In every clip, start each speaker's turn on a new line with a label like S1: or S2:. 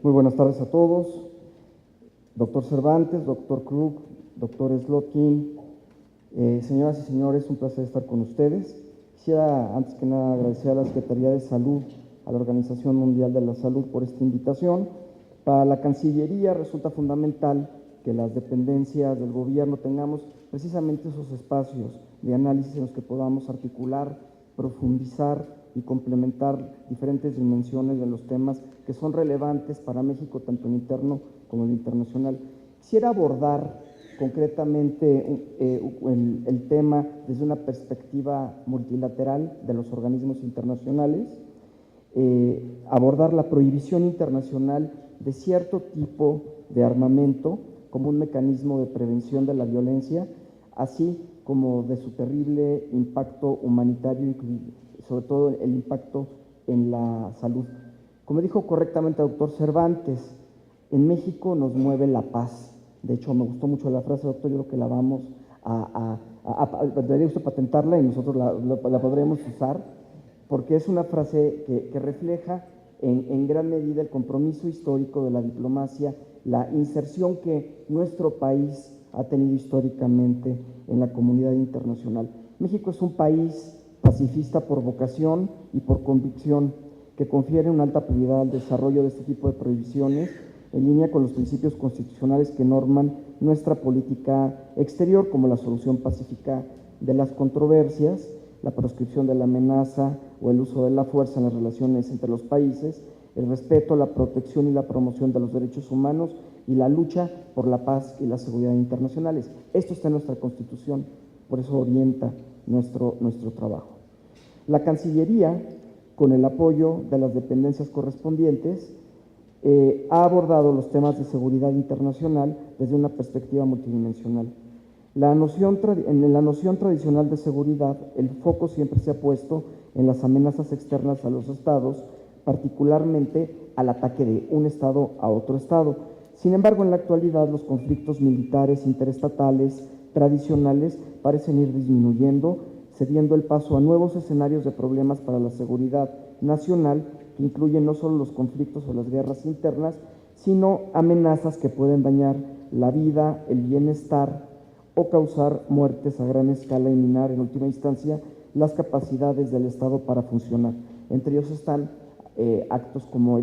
S1: Muy buenas tardes a todos. Doctor Cervantes, doctor Krug, doctor Slotkin, señoras y señores, un placer estar con ustedes. Quisiera, antes que nada, agradecer a la Secretaría de Salud, a la Organización Mundial de la Salud por esta invitación. Para la Cancillería resulta fundamental que las dependencias del gobierno tengamos precisamente esos espacios de análisis en los que podamos articular, profundizar y complementar diferentes dimensiones de los temas que son relevantes para México, tanto en interno como en internacional. Quisiera abordar concretamente el tema desde una perspectiva multilateral de los organismos internacionales, abordar la prohibición internacional de cierto tipo de armamento como un mecanismo de prevención de la violencia, así como de su terrible impacto humanitario, sobre todo el impacto en la salud. Como dijo correctamente el doctor Cervantes, en México nos mueve la paz. De hecho, me gustó mucho la frase, doctor, yo creo que la vamos debería usted patentarla y nosotros la podremos usar, porque es una frase que refleja en gran medida el compromiso histórico de la diplomacia, la inserción que nuestro país ha tenido históricamente en la comunidad internacional. México es un país pacifista por vocación y por convicción, que confiere una alta prioridad al desarrollo de este tipo de prohibiciones, en línea con los principios constitucionales que norman nuestra política exterior, como la solución pacífica de las controversias, la proscripción de la amenaza o el uso de la fuerza en las relaciones entre los países, el respeto, la protección y la promoción de los derechos humanos y la lucha por la paz y la seguridad internacionales. Esto está en nuestra Constitución, por eso orienta nuestro trabajo. La Cancillería, con el apoyo de las dependencias correspondientes, ha abordado los temas de seguridad internacional desde una perspectiva multidimensional. En la noción tradicional de seguridad, el foco siempre se ha puesto en las amenazas externas a los estados, particularmente al ataque de un estado a otro estado. Sin embargo, en la actualidad, los conflictos militares interestatales tradicionales parecen ir disminuyendo, cediendo el paso a nuevos escenarios de problemas para la seguridad nacional, que incluyen no solo los conflictos o las guerras internas, sino amenazas que pueden dañar la vida, el bienestar o causar muertes a gran escala y minar, en última instancia, las capacidades del Estado para funcionar. Entre ellos están actos como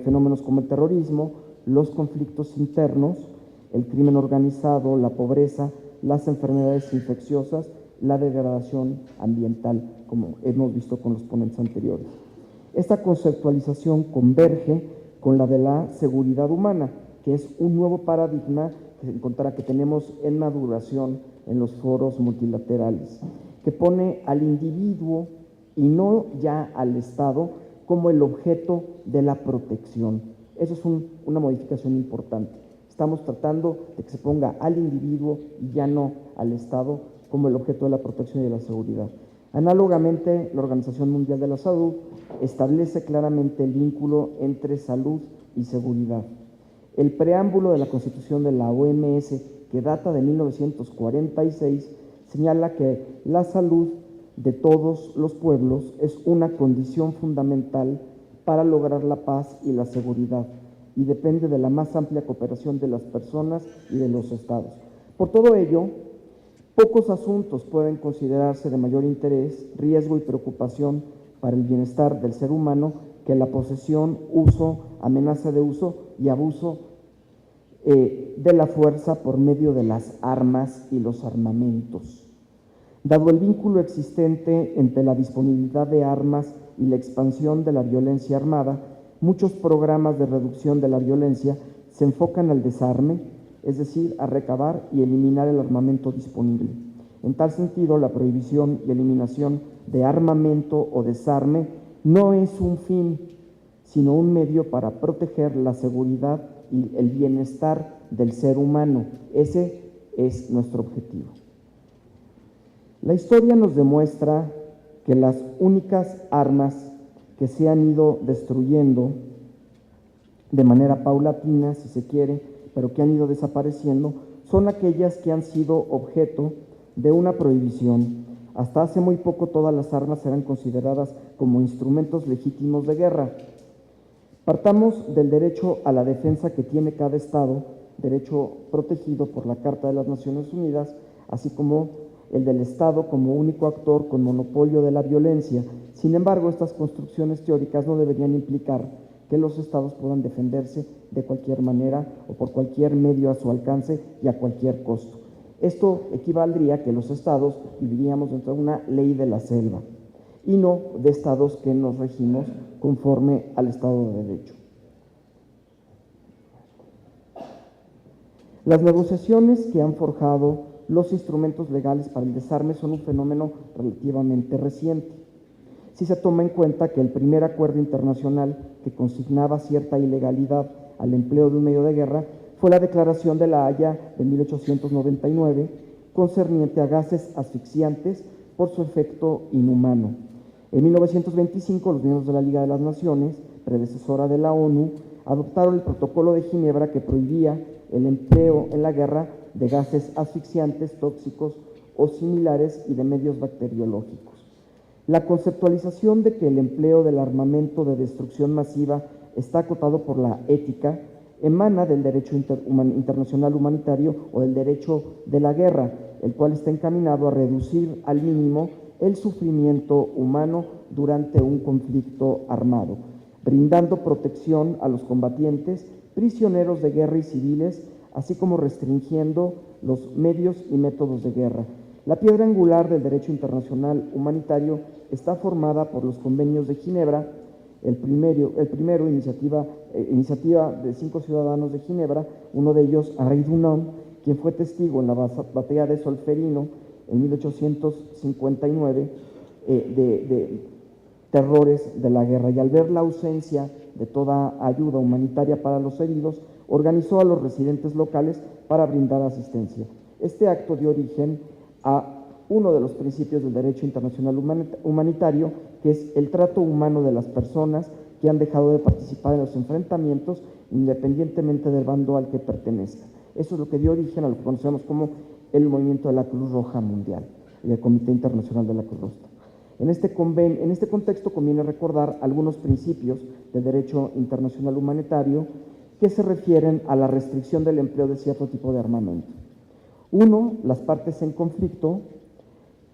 S1: fenómenos como el terrorismo, los conflictos internos, el crimen organizado, la pobreza, las enfermedades infecciosas, la degradación ambiental, como hemos visto con los ponentes anteriores. Esta conceptualización converge con la de la seguridad humana, que es un nuevo paradigma que tenemos en maduración en los foros multilaterales, que pone al individuo y no ya al Estado como el objeto de la protección. Eso es una modificación importante. Estamos tratando de que se ponga al individuo y ya no al Estado como el objeto de la protección y de la seguridad. Análogamente, la Organización Mundial de la Salud establece claramente el vínculo entre salud y seguridad. El preámbulo de la Constitución de la OMS, que data de 1946, señala que la salud de todos los pueblos es una condición fundamental para lograr la paz y la seguridad, y depende de la más amplia cooperación de las personas y de los estados. Por todo ello, pocos asuntos pueden considerarse de mayor interés, riesgo y preocupación para el bienestar del ser humano que la posesión, uso, amenaza de uso y abuso de la fuerza por medio de las armas y los armamentos. Dado el vínculo existente entre la disponibilidad de armas y la expansión de la violencia armada, muchos programas de reducción de la violencia se enfocan al desarme, es decir, a recabar y eliminar el armamento disponible. En tal sentido, la prohibición y eliminación de armamento o desarme no es un fin, sino un medio para proteger la seguridad y el bienestar del ser humano. Ese es nuestro objetivo. La historia nos demuestra que las únicas armas que se han ido destruyendo de manera paulatina, si se quiere, pero que han ido desapareciendo, son aquellas que han sido objeto de una prohibición. Hasta hace muy poco todas las armas eran consideradas como instrumentos legítimos de guerra, Partamos del derecho a la defensa que tiene cada Estado, derecho protegido por la Carta de las Naciones Unidas, así como el del Estado como único actor con monopolio de la violencia. Sin embargo, estas construcciones teóricas no deberían implicar que los Estados puedan defenderse de cualquier manera o por cualquier medio a su alcance y a cualquier costo. Esto equivaldría a que los Estados viviríamos dentro de una ley de la selva y no de Estados que nos regimos conforme al Estado de Derecho. Las negociaciones que han forjado los instrumentos legales para el desarme son un fenómeno relativamente reciente. Si se toma en cuenta que el primer acuerdo internacional que consignaba cierta ilegalidad al empleo de un medio de guerra fue la Declaración de La Haya de 1899, concerniente a gases asfixiantes por su efecto inhumano. En 1925, los miembros de la Liga de las Naciones, predecesora de la ONU, adoptaron el Protocolo de Ginebra que prohibía el empleo en la guerra de gases asfixiantes, tóxicos o similares y de medios bacteriológicos. La conceptualización de que el empleo del armamento de destrucción masiva está acotado por la ética emana del derecho internacional humanitario o del derecho de la guerra, el cual está encaminado a reducir al mínimo el sufrimiento humano durante un conflicto armado, brindando protección a los combatientes, prisioneros de guerra y civiles, así como restringiendo los medios y métodos de guerra. La piedra angular del derecho internacional humanitario está formada por los convenios de Ginebra, el primero iniciativa de 5 ciudadanos de Ginebra, uno de ellos, Henri Dunant, quien fue testigo en la batalla de Solferino en 1859 de terrores de la guerra, y al ver la ausencia de toda ayuda humanitaria para los heridos, organizó a los residentes locales para brindar asistencia. Este acto dio origen a uno de los principios del derecho internacional humanitario, que es el trato humano de las personas que han dejado de participar en los enfrentamientos, independientemente del bando al que pertenezcan. Eso es lo que dio origen a lo que conocemos como el movimiento de la Cruz Roja Mundial y el Comité Internacional de la Cruz Roja. En este contexto conviene recordar algunos principios del derecho internacional humanitario que se refieren a la restricción del empleo de cierto tipo de armamento. Uno, las partes en conflicto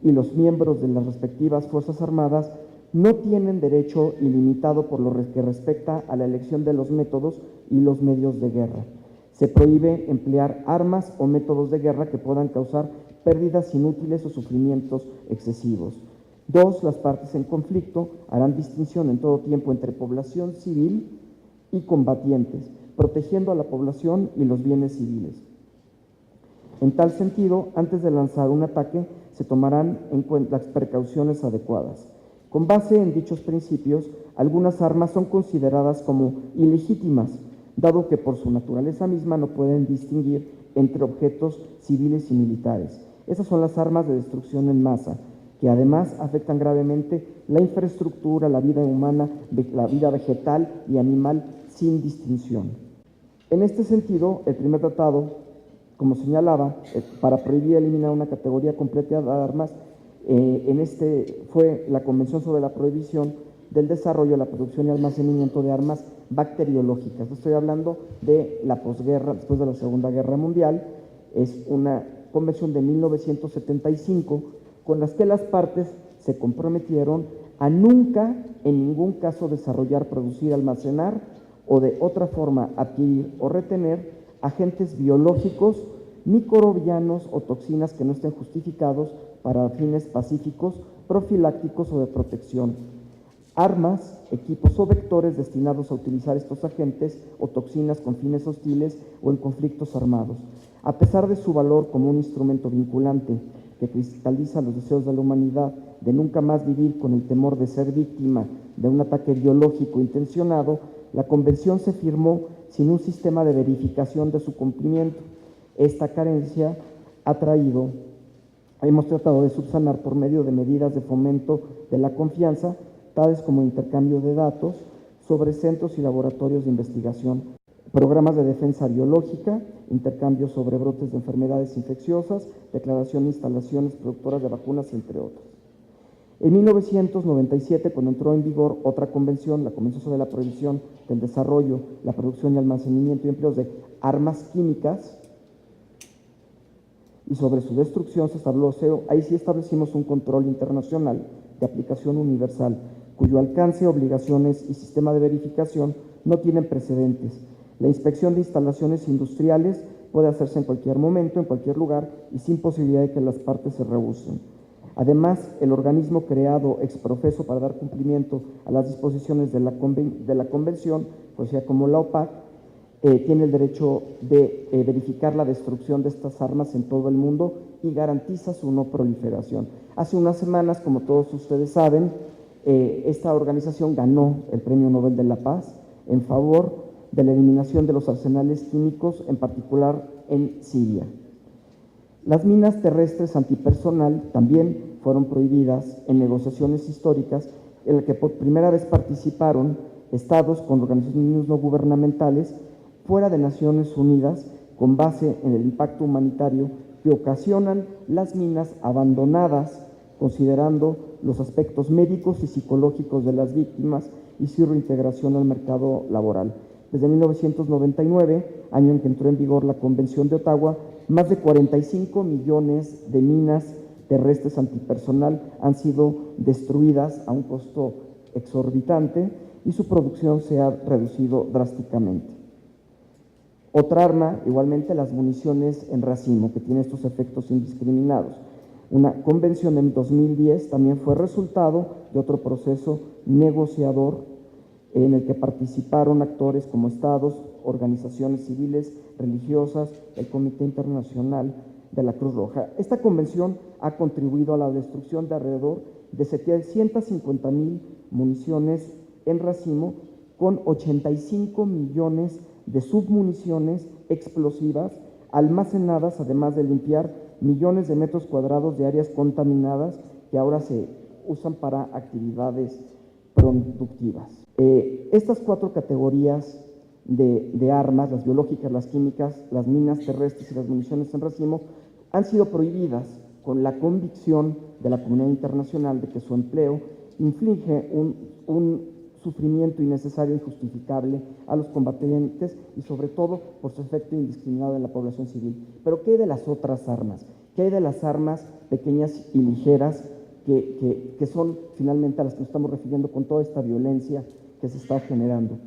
S1: y los miembros de las respectivas Fuerzas Armadas no tienen derecho ilimitado por lo que respecta a la elección de los métodos y los medios de guerra. Se prohíbe emplear armas o métodos de guerra que puedan causar pérdidas inútiles o sufrimientos excesivos. Dos, las partes en conflicto harán distinción en todo tiempo entre población civil y combatientes, protegiendo a la población y los bienes civiles. En tal sentido, antes de lanzar un ataque, se tomarán en cuenta las precauciones adecuadas. Con base en dichos principios, algunas armas son consideradas como ilegítimas, dado que por su naturaleza misma no pueden distinguir entre objetos civiles y militares. Esas son las armas de destrucción en masa, que además afectan gravemente la infraestructura, la vida humana, la vida vegetal y animal sin distinción. En este sentido, el primer tratado, como señalaba, para prohibir y eliminar una categoría completa de armas, fue la Convención sobre la Prohibición del Desarrollo, la Producción y Almacenamiento de Armas Bacteriológicas. Estoy hablando de la posguerra, después de la Segunda Guerra Mundial. Es una convención de 1975 con las que las partes se comprometieron a nunca, en ningún caso, desarrollar, producir, almacenar o de otra forma adquirir o retener agentes biológicos, microbianos o toxinas que no estén justificados para fines pacíficos, profilácticos o de protección. Armas, equipos o vectores destinados a utilizar estos agentes o toxinas con fines hostiles o en conflictos armados. A pesar de su valor como un instrumento vinculante que cristaliza los deseos de la humanidad de nunca más vivir con el temor de ser víctima de un ataque biológico intencionado, la Convención se firmó sin un sistema de verificación de su cumplimiento. Esta carencia hemos tratado de subsanar por medio de medidas de fomento de la confianza, tales como intercambio de datos sobre centros y laboratorios de investigación, programas de defensa biológica, intercambio sobre brotes de enfermedades infecciosas, declaración de instalaciones productoras de vacunas, entre otros. En 1997, cuando entró en vigor otra convención, la Convención sobre la Prohibición del Desarrollo, la Producción y Almacenamiento y Empleos de Armas Químicas y sobre su destrucción, se estableció, ahí sí establecimos un control internacional de aplicación universal, cuyo alcance, obligaciones y sistema de verificación no tienen precedentes. La inspección de instalaciones industriales puede hacerse en cualquier momento, en cualquier lugar y sin posibilidad de que las partes se rehúsen. Además, el organismo creado ex profeso para dar cumplimiento a las disposiciones de la Convención, conocida como la OPAC, tiene el derecho de verificar la destrucción de estas armas en todo el mundo y garantiza su no proliferación. Hace unas semanas, como todos ustedes saben, esta organización ganó el Premio Nobel de la Paz en favor de la eliminación de los arsenales químicos, en particular en Siria. Las minas terrestres antipersonal también fueron prohibidas en negociaciones históricas en las que por primera vez participaron estados con organizaciones no gubernamentales fuera de Naciones Unidas con base en el impacto humanitario que ocasionan las minas abandonadas, considerando los aspectos médicos y psicológicos de las víctimas y su reintegración al mercado laboral. Desde 1999, año en que entró en vigor la Convención de Ottawa, más de 45 millones de minas terrestres antipersonal han sido destruidas a un costo exorbitante y su producción se ha reducido drásticamente. Otra arma, igualmente las municiones en racimo, que tiene estos efectos indiscriminados. Una convención en 2010 también fue resultado de otro proceso negociador en el que participaron actores como estados, organizaciones civiles, religiosas, el Comité Internacional de la Cruz Roja. Esta convención ha contribuido a la destrucción de alrededor de 750,000 municiones en racimo, con 85 millones de submuniciones explosivas almacenadas, además de limpiar millones de metros cuadrados de áreas contaminadas que ahora se usan para actividades productivas. Estas cuatro categorías de armas, las biológicas, las químicas, las minas terrestres y las municiones en racimo, han sido prohibidas con la convicción de la comunidad internacional de que su empleo inflige un sufrimiento innecesario e injustificable a los combatientes y sobre todo por su efecto indiscriminado en la población civil. Pero ¿qué hay de las otras armas? ¿Qué hay de las armas pequeñas y ligeras que son finalmente a las que nos estamos refiriendo con toda esta violencia que se está generando?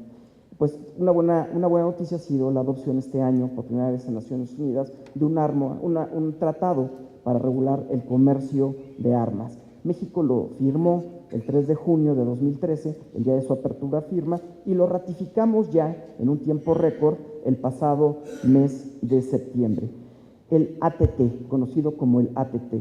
S1: Pues una buena noticia ha sido la adopción este año, por primera vez en Naciones Unidas, de un tratado para regular el comercio de armas. México lo firmó el 3 de junio de 2013, el día de su apertura firma, y lo ratificamos ya en un tiempo récord el pasado mes de septiembre. El ATT, conocido como el ATT,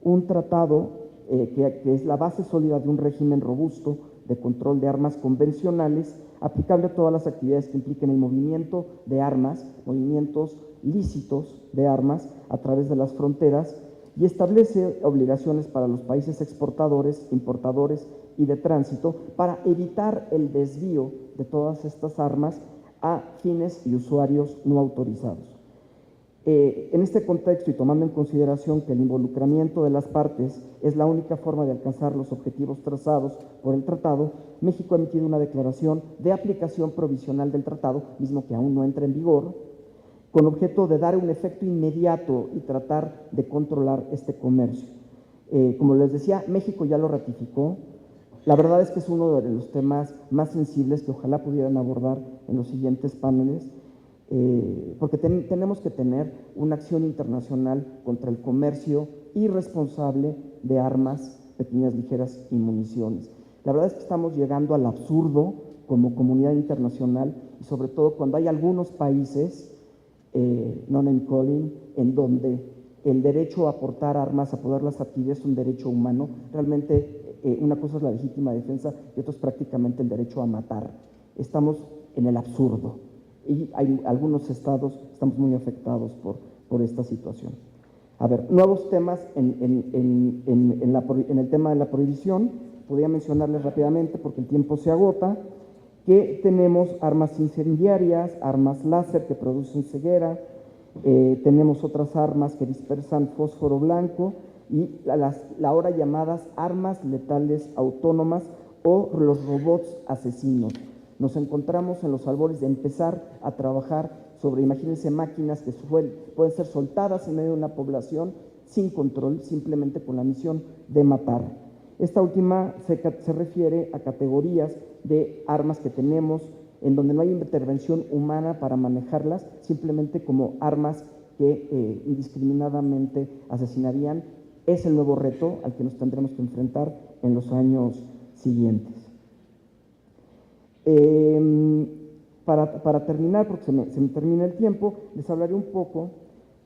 S1: un tratado que es la base sólida de un régimen robusto de control de armas convencionales, aplicable a todas las actividades que impliquen el movimiento de armas, movimientos lícitos de armas a través de las fronteras, y establece obligaciones para los países exportadores, importadores y de tránsito para evitar el desvío de todas estas armas a fines y usuarios no autorizados. En este contexto y tomando en consideración que el involucramiento de las partes es la única forma de alcanzar los objetivos trazados por el tratado, México ha emitido una declaración de aplicación provisional del tratado, mismo que aún no entra en vigor, con objeto de dar un efecto inmediato y tratar de controlar este comercio. Como les decía, México ya lo ratificó. La verdad es que es uno de los temas más sensibles que ojalá pudieran abordar en los siguientes paneles, porque tenemos que tener una acción internacional contra el comercio irresponsable de armas pequeñas, ligeras y municiones. La verdad es que estamos llegando al absurdo como comunidad internacional y sobre todo cuando hay algunos países, non calling, en donde el derecho a portar armas, a poderlas adquirir es un derecho humano. Realmente una cosa es la legítima defensa y otra es prácticamente el derecho a matar. Estamos en el absurdo. Y hay algunos estados, estamos muy afectados por esta situación. A ver, nuevos temas en el tema de la prohibición. Podría mencionarles rápidamente porque el tiempo se agota, que tenemos armas incendiarias, armas láser que producen ceguera, tenemos otras armas que dispersan fósforo blanco, y las ahora llamadas armas letales autónomas o los robots asesinos. Nos encontramos en los albores de empezar a trabajar sobre, imagínense, máquinas que pueden ser soltadas en medio de una población sin control, simplemente con la misión de matar. Esta última se refiere a categorías de armas que tenemos en donde no hay intervención humana para manejarlas, simplemente como armas que indiscriminadamente asesinarían. Es el nuevo reto al que nos tendremos que enfrentar en los años siguientes. Para terminar, porque se me termina el tiempo, les hablaré un poco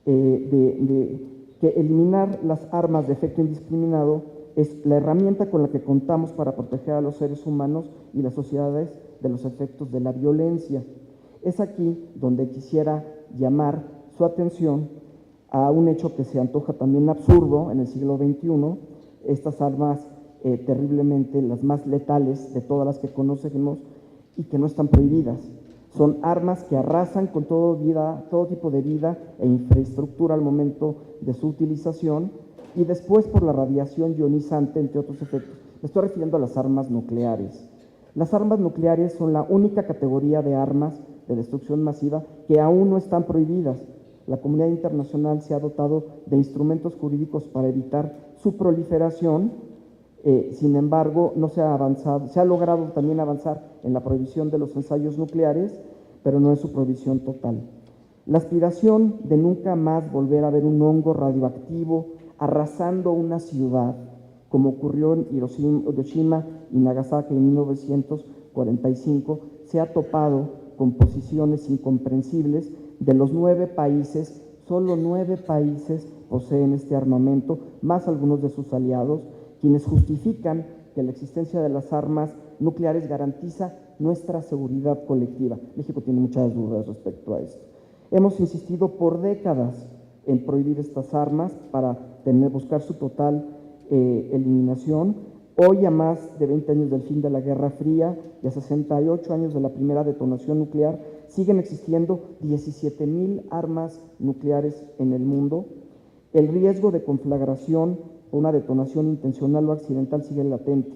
S1: de que eliminar las armas de efecto indiscriminado es la herramienta con la que contamos para proteger a los seres humanos y las sociedades de los efectos de la violencia. Es aquí donde quisiera llamar su atención a un hecho que se antoja también absurdo en el siglo XXI, estas armas terriblemente las más letales de todas las que conocemos y que no están prohibidas. Son armas que arrasan con todo tipo de vida e infraestructura al momento de su utilización y después por la radiación ionizante, entre otros efectos. Me estoy refiriendo a las armas nucleares. Las armas nucleares son la única categoría de armas de destrucción masiva que aún no están prohibidas. La comunidad internacional se ha dotado de instrumentos jurídicos para evitar su proliferación. Sin embargo, no se ha avanzado, se ha logrado también avanzar en la prohibición de los ensayos nucleares, pero no en su prohibición total. La aspiración de nunca más volver a ver un hongo radioactivo arrasando una ciudad, como ocurrió en Hiroshima y Nagasaki en 1945, se ha topado con posiciones incomprensibles de los 9 países, solo 9 países poseen este armamento, más algunos de sus aliados, quienes justifican que la existencia de las armas nucleares garantiza nuestra seguridad colectiva. México tiene muchas dudas respecto a esto. Hemos insistido por décadas en prohibir estas armas para buscar su total eliminación. Hoy, a más de 20 años del fin de la Guerra Fría y a 68 años de la primera detonación nuclear, siguen existiendo 17,000 armas nucleares en el mundo. El riesgo de conflagración o una detonación intencional o accidental sigue latente.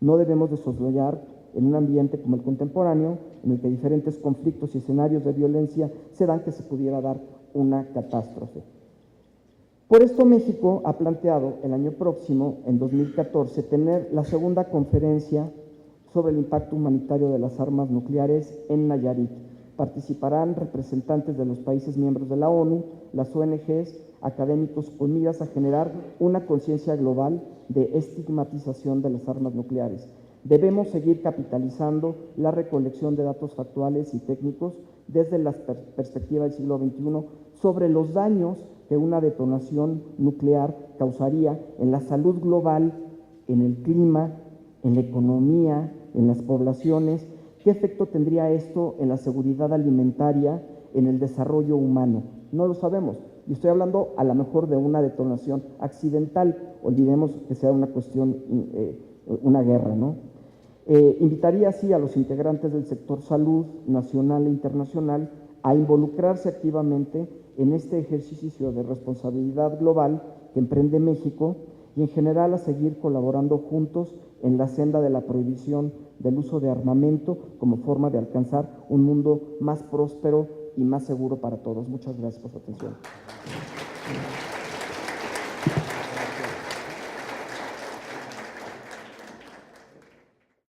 S1: No debemos de soslayar en un ambiente como el contemporáneo, en el que diferentes conflictos y escenarios de violencia se dan, que se pudiera dar una catástrofe. Por esto México ha planteado el año próximo, en 2014, tener la segunda conferencia sobre el impacto humanitario de las armas nucleares en Nayarit. Participarán representantes de los países miembros de la ONU, las ONGs, académicos, con miras a generar una conciencia global de estigmatización de las armas nucleares. Debemos seguir capitalizando la recolección de datos factuales y técnicos desde la perspectiva del siglo XXI sobre los daños que una detonación nuclear causaría en la salud global, en el clima, en la economía, en las poblaciones. ¿Qué efecto tendría esto en la seguridad alimentaria, en el desarrollo humano? No lo sabemos. Y estoy hablando a lo mejor de una detonación accidental. Olvidemos que sea una cuestión, una guerra, ¿no? Invitaría así a los integrantes del sector salud nacional e internacional a involucrarse activamente en este ejercicio de responsabilidad global que emprende México y en general a seguir colaborando juntos en la senda de la prohibición del uso de armamento como forma de alcanzar un mundo más próspero y más seguro para todos. Muchas gracias por su atención.